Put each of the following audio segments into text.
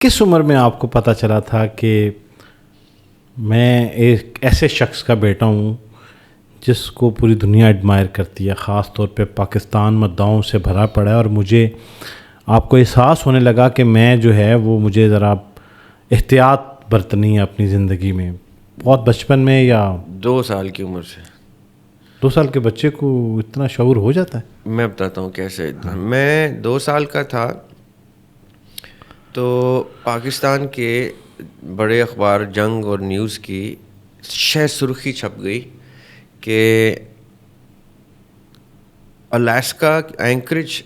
کس عمر میں آپ کو پتہ چلا تھا کہ میں ایک ایسے شخص کا بیٹا ہوں جس کو پوری دنیا ایڈمائر کرتی ہے، خاص طور پہ پاکستان مداحوں سے بھرا پڑا ہے، اور مجھے آپ کو احساس ہونے لگا کہ میں جو ہے وہ مجھے ذرا احتیاط برتنی ہے اپنی زندگی میں؟ بہت بچپن میں یا 2 سال کی عمر سے؟ 2 سال کے بچے کو اتنا شعور ہو جاتا ہے؟ میں بتاتا ہوں کیسے. میں 2 سال کا تھا تو پاکستان کے بڑے اخبار جنگ اور نیوز کی شہ سرخی چھپ گئی کہ الاسکا اینکرج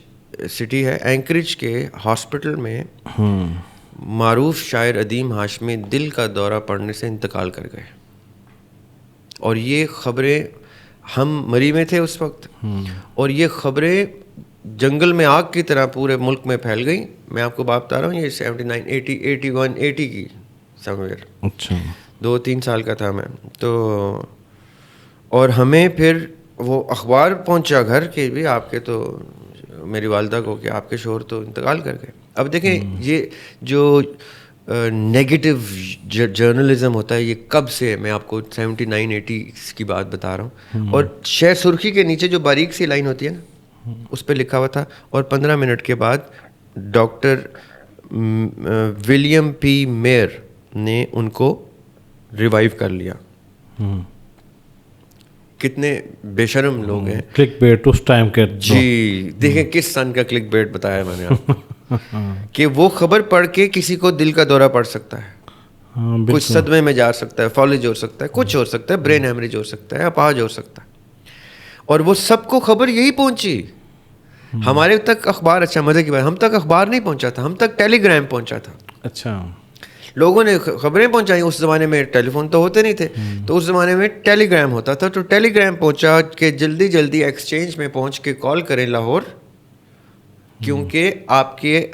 سٹی ہے، اینکرج کے ہاسپٹل میں معروف شاعر ادیم ہاشمی دل کا دورہ پڑنے سے انتقال کر گئے. اور یہ خبریں، ہم مری میں تھے اس وقت، اور یہ خبریں جنگل میں آگ کی طرح پورے ملک میں پھیل گئی. میں آپ کو بات بتا رہا ہوں، یہ 79 80 81 80 کی سمویئر. اچھا. 2-3 سال کا تھا میں تو. اور ہمیں پھر وہ اخبار پہنچا گھر کے بھی، آپ کے تو میری والدہ کو، کہ آپ کے شوہر تو انتقال کر گئے. اب دیکھیں یہ جو نیگیٹو جرنلزم ہوتا ہے یہ کب سے، میں آپ کو 79 80 کی بات بتا رہا ہوں. اور شہ سرخی کے نیچے جو باریک سی لائن ہوتی ہے نا، اس پہ لکھا ہوا تھا، اور 15 منٹ کے بعد ڈاکٹر ولیم پی میئر نے ان کو ریوائیو کر لیا. کتنے بے شرم لوگ ہیں. کلک بیٹ اس ٹائم کے. جی دیکھیں کس سن کا کلک بیٹ بتایا میں نے آپ کو کہ وہ خبر پڑھ کے کسی کو دل کا دورہ پڑ سکتا ہے، کچھ صدمے میں جا سکتا ہے، فالج ہو سکتا ہے، کچھ ہو سکتا ہے، برین ہیمریج ہو سکتا ہے، اپاہج ہو سکتا ہے. اور وہ سب کو خبر یہی پہنچی. ہمارے تک اخبار، اچھا مزے کی بات، ہم تک اخبار نہیں پہنچا تھا، ہم تک ٹیلی گرام پہنچا تھا. اچھا. لوگوں نے خبریں پہنچائی. اس زمانے میں ٹیلی فون تو ہوتے نہیں تھے، تو اس زمانے میں ٹیلی گرام ہوتا تھا. تو ٹیلی گرام پہنچا کہ جلدی جلدی ایکسچینج میں پہنچ کے کال کریں لاہور، کیونکہ آپ کے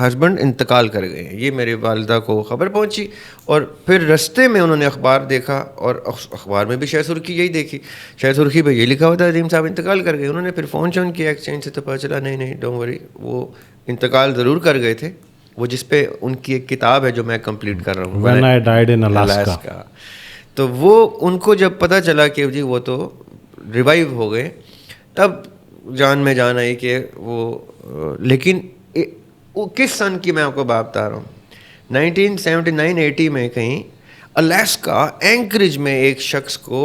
ہسبینڈ انتقال کر گئے ہیں. یہ میرے والدہ کو خبر پہنچی، اور پھر رستے میں انہوں نے اخبار دیکھا، اور اخبار میں بھی شہ سرخی یہی دیکھی. شہ سرخی پہ یہ لکھا ہوا تھا ادیم صاحب انتقال کر گئے. انہوں نے پھر فون شون کیا ایکسچینج سے، تو پتہ چلا نہیں ڈونٹ وری، وہ انتقال ضرور کر گئے تھے. وہ جس پہ ان کی ایک کتاب ہے جو میں کمپلیٹ کر رہا ہوں، When I Died in Alaska. تو وہ ان کو جب پتہ چلا کہ جی وہ تو ریوائیو ہو گئے، تب جان میں جان آئی کہ وہ. لیکن وہ کس سن کی میں آپ کو بات بتا رہا ہوں، 1979 80 میں کہیں الاسکا اینکرج میں ایک شخص کو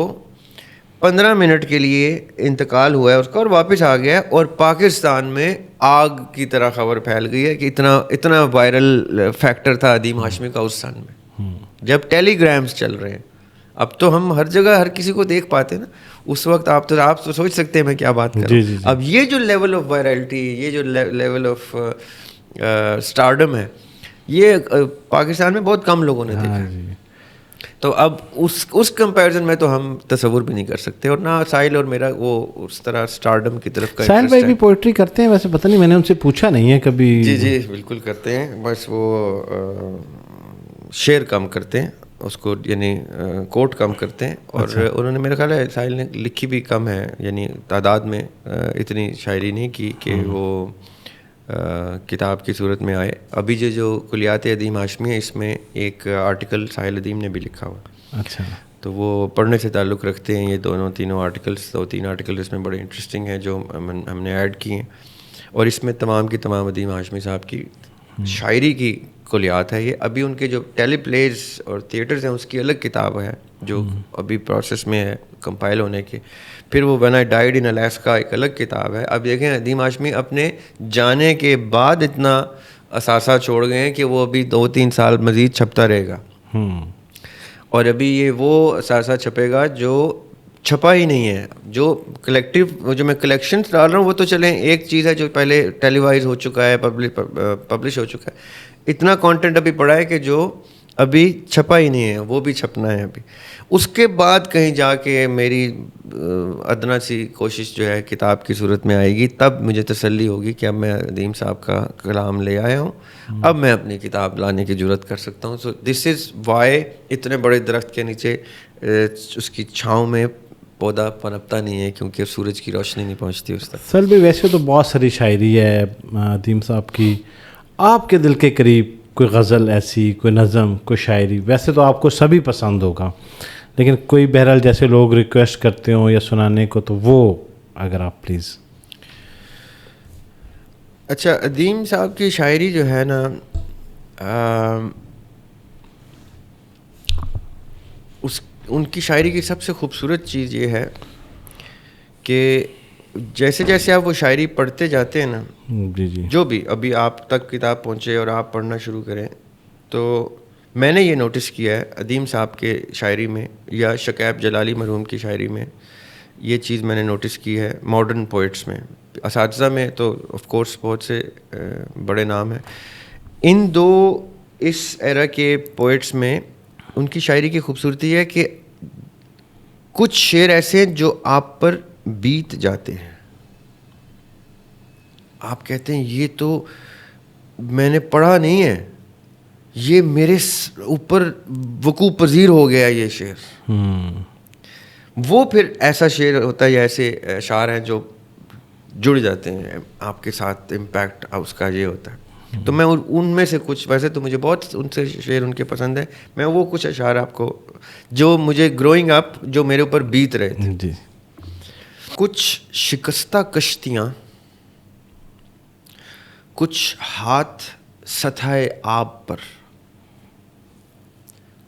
15 منٹ کے لیے انتقال ہوا ہے اس کا، اور واپس آ گیا. اور پاکستان میں آگ کی طرح خبر پھیل گئی ہے کہ اتنا وائرل فیکٹر تھا ادیم ہاشمی کا اس سن میں، جب ٹیلی گرامز چل رہے ہیں. اب تو ہم ہر جگہ ہر کسی کو دیکھ پاتے ہیں نا. اس وقت آپ تو سوچ سکتے ہیں میں کیا بات کر رہا ہوں. اب یہ جو لیول آف وائرلٹی، یہ جو لیول آف اسٹارڈم ہے، یہ پاکستان میں بہت کم لوگوں نے دیکھا ہے. تو اب اس کمپیریزن میں تو ہم تصور بھی نہیں کر سکتے. اور نہ ساحل اور میرا وہ اس طرح اسٹارڈم کی طرف کا. ساحل بھائی بھی پوئٹری کرتے ہیں ویسے؟ پتہ نہیں، میں نے ان سے پوچھا نہیں ہے کبھی. جی بالکل کرتے ہیں، بس وہ شعر کم کرتے ہیں اس کو، یعنی کوٹ کم کرتے ہیں. اور انہوں نے، میرا خیال ہے ساحل نے لکھی بھی کم ہے، یعنی تعداد میں اتنی شاعری نہیں کی کہ وہ کتاب کی صورت میں آئے. ابھی جو کلیات ادیم ہاشمی ہے، اس میں ایک آرٹیکل ساحل ادیم نے بھی لکھا ہوا. اچھا. تو وہ پڑھنے سے تعلق رکھتے ہیں. یہ تینوں آرٹیکلس، 2-3 آرٹیکل اس میں بڑے انٹرسٹنگ ہیں جو ہم نے ایڈ کیے ہیں. اور اس میں تمام کی تمام ادیم ہاشمی صاحب کی شاعری کی کلیات ہے. یہ ابھی ان کے جو ٹیلی پلیز اور تھیٹرز ہیں اس کی الگ کتاب ہے جو ابھی پروسیس میں ہے کمپائل ہونے کے. پھر وہ When I Died in Alaska ایک الگ کتاب ہے. اب دیکھیں ادیم ہاشمی اپنے جانے کے بعد اتنا اثاثہ چھوڑ گئے ہیں کہ وہ ابھی 2-3 سال مزید چھپتا رہے گا. اور ابھی یہ وہ اثاثہ چھپے گا جو چھپا ہی نہیں ہے. جو کلیکٹیو، جو میں کلیکشنز ڈال رہا ہوں وہ تو چلیں ایک چیز ہے جو پہلے ٹیلی وائز ہو چکا ہے، پبلش ہو چکا ہے. اتنا کانٹینٹ ابھی پڑا ہے کہ جو ابھی چھپا ہی نہیں ہے، وہ بھی چھپنا ہے ابھی. اس کے بعد کہیں جا کے میری ادنا سی کوشش جو ہے کتاب کی صورت میں آئے گی، تب مجھے تسلی ہوگی کہ اب میں ادیم صاحب کا کلام لے آیا ہوں، اب میں اپنی کتاب لانے کی جرات کر سکتا ہوں. سو دس از وائی اتنے بڑے درخت کے نیچے اس کی چھاؤں میں پودا پنپتا نہیں ہے، کیونکہ سورج کی روشنی نہیں پہنچتی اس تک. سر بھی ویسے تو بہت ساری شاعری ہے ادیم صاحب کی. آپ کے دل کے قریب کوئی غزل ایسی, کوئی نظم, کوئی شاعری. ویسے تو آپ کو سبھی پسند ہوگا, لیکن کوئی بہرحال جیسے لوگ ریکویسٹ کرتے ہوں یا سنانے کو, تو وہ اگر آپ پلیز. اچھا, ادیم صاحب کی شاعری جو ہے نا, ان کی شاعری کی سب سے خوبصورت چیز یہ ہے کہ جیسے جیسے آپ وہ شاعری پڑھتے جاتے ہیں نا, جی جی, جو بھی ابھی آپ تک کتاب پہنچے اور آپ پڑھنا شروع کریں, تو میں نے یہ نوٹس کیا ہے ادیم صاحب کے شاعری میں یا شکیب جلالی مرحوم کی شاعری میں, یہ چیز میں نے نوٹس کی ہے. ماڈرن پوئٹس میں, اساتذہ میں تو آف کورس بہت سے بڑے نام ہیں. ان دو اس ایرا کے پوئٹس میں ان کی شاعری کی خوبصورتی ہے کہ کچھ شعر ایسے ہیں جو آپ پر بیت جاتے ہیں, آپ کہتے ہیں یہ تو میں نے پڑھا نہیں ہے, یہ میرے اوپر وقوع پذیر ہو گیا یہ شعر. وہ پھر ایسا شعر ہوتا ہے یا ایسے اشعار ہیں جو جڑ جاتے ہیں آپ کے ساتھ, امپیکٹ اس کا یہ ہوتا ہے. تو میں ان میں سے کچھ, ویسے تو مجھے بہت ان سے شعر ان کے پسند ہے, میں وہ کچھ اشعار آپ کو جو مجھے گروئنگ اپ جو میرے اوپر بیت رہے تھے. جی. کچھ شکستہ کشتیاں, کچھ ہاتھ سطح آب پر,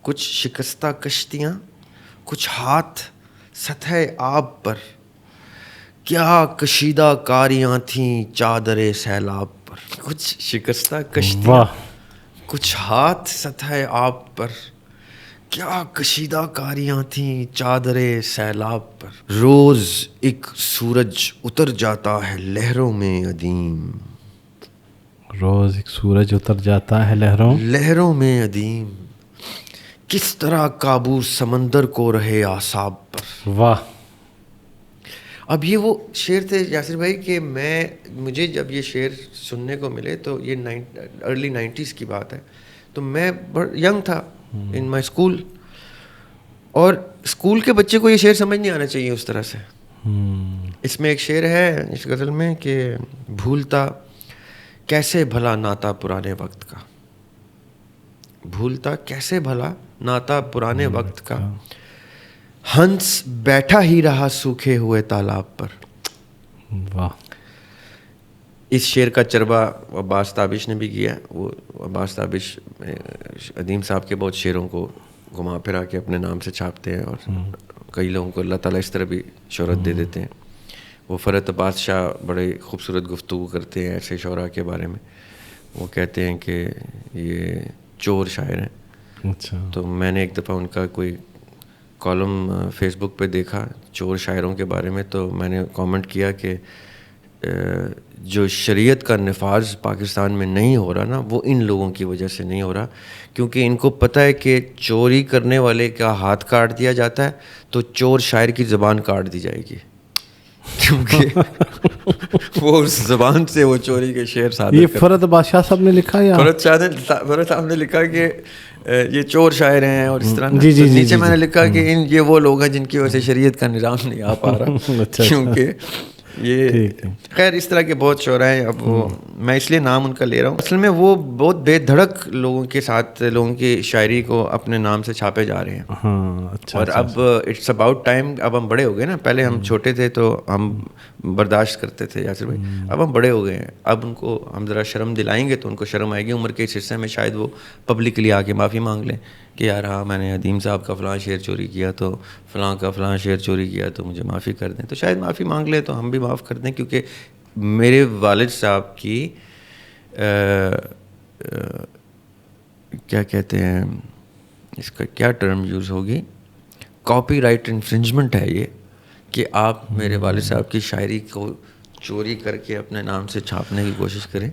کچھ شکستہ کشتیاں, کچھ ہاتھ سطح آب پر, کیا کشیدہ کاریاں تھیں چادر سیلاب پر. کچھ شکستہ کشتیاں, کچھ ہاتھ سطح آب پر, کیا کشیدہ کاریاں تھیں چادر سیلاب پر. روز ایک سورج اتر جاتا ہے لہروں میں ادیم, روز ایک سورج اتر جاتا ہے لہروں میں ادیم, کس طرح قابو سمندر کو رہے اعصاب پر. واہ. اب یہ وہ شعر تھے یاسر بھائی کہ مجھے جب یہ شعر سننے کو ملے تو یہ ارلی 90s کی بات ہے, تو میں ینگ تھا ان مائی اسکول, اور اسکول کے بچے کو یہ شعر سمجھ نہیں آنا چاہیے اس طرح سے. اس میں ایک شعر ہے اس غزل میں کہ بھولتا کیسے بھلا ناتا پرانے وقت کا, بھولتا کیسے بھلا ناتا پرانے وقت کا, ہنس بیٹھا ہی رہا سوکھے ہوئے تالاب پر. واہ. اس شعر کا چربہ عباس تابش نے بھی کیا. وہ عباس تابش ادیم صاحب کے بہت شعروں کو گھما پھرا کے اپنے نام سے چھاپتے ہیں, اور کئی لوگوں کو اللہ تعالیٰ اس طرح بھی شہرت دے دیتے ہیں. وہ فرحت عباس شاہ بڑے خوبصورت گفتگو کرتے ہیں ایسے شعراء کے بارے میں. وہ کہتے ہیں کہ یہ چور شاعر ہیں. اچھا. تو میں نے ایک دفعہ ان کا کوئی کالم فیس بک پہ دیکھا چور شاعروں کے بارے میں, تو میں نے کامنٹ کیا کہ جو شریعت کا نفاذ پاکستان میں نہیں ہو رہا نا, وہ ان لوگوں کی وجہ سے نہیں ہو رہا, کیونکہ ان کو پتہ ہے کہ چوری کرنے والے کا ہاتھ کاٹ دیا جاتا ہے تو چور شاعر کی زبان کاٹ دی جائے گی, کیونکہ وہ اس زبان سے وہ چوری کے شعر صادر. یہ فرحت بادشاہ صاحب نے لکھا یا فرحت صاحب نے لکھا کہ یہ چور شاعر ہیں اور اس طرح. جی جی جی. نیچے میں نے لکھا کہ یہ وہ لوگ ہیں جن کی وجہ سے شریعت کا نظام نہیں آ پا رہا, کیونکہ یہ خیر اس طرح کے بہت شعراء ہیں. اب وہ میں اس لیے نام ان کا لے رہا ہوں, اصل میں وہ بہت بے دھڑک لوگوں کے ساتھ لوگوں کی شاعری کو اپنے نام سے چھاپے جا رہے ہیں. اور اب اٹس اباؤٹ ٹائم, اب ہم بڑے ہو گئے نا. پہلے ہم چھوٹے تھے تو ہم برداشت کرتے تھے یاسر بھائی, اب ہم بڑے ہو گئے ہیں, اب ان کو ہم ذرا شرم دلائیں گے تو ان کو شرم آئے گی. عمر کے اس حصے میں شاید وہ پبلکلی آ کے معافی مانگ لیں کہ یار ہاں میں نے ادیم صاحب کا فلاں شعر چوری کیا, تو فلاں کا فلاں شعر چوری کیا, تو مجھے معافی کر دیں. تو شاید معافی مانگ لیں تو ہم بھی معاف کر دیں, کیونکہ میرے والد صاحب کی کیا کہتے ہیں اس کا کیا ٹرم یوز ہوگی, کاپی رائٹ انفرنجمنٹ ہے یہ, کہ آپ میرے والد صاحب کی شاعری کو چوری کر کے اپنے نام سے چھاپنے کی کوشش کریں.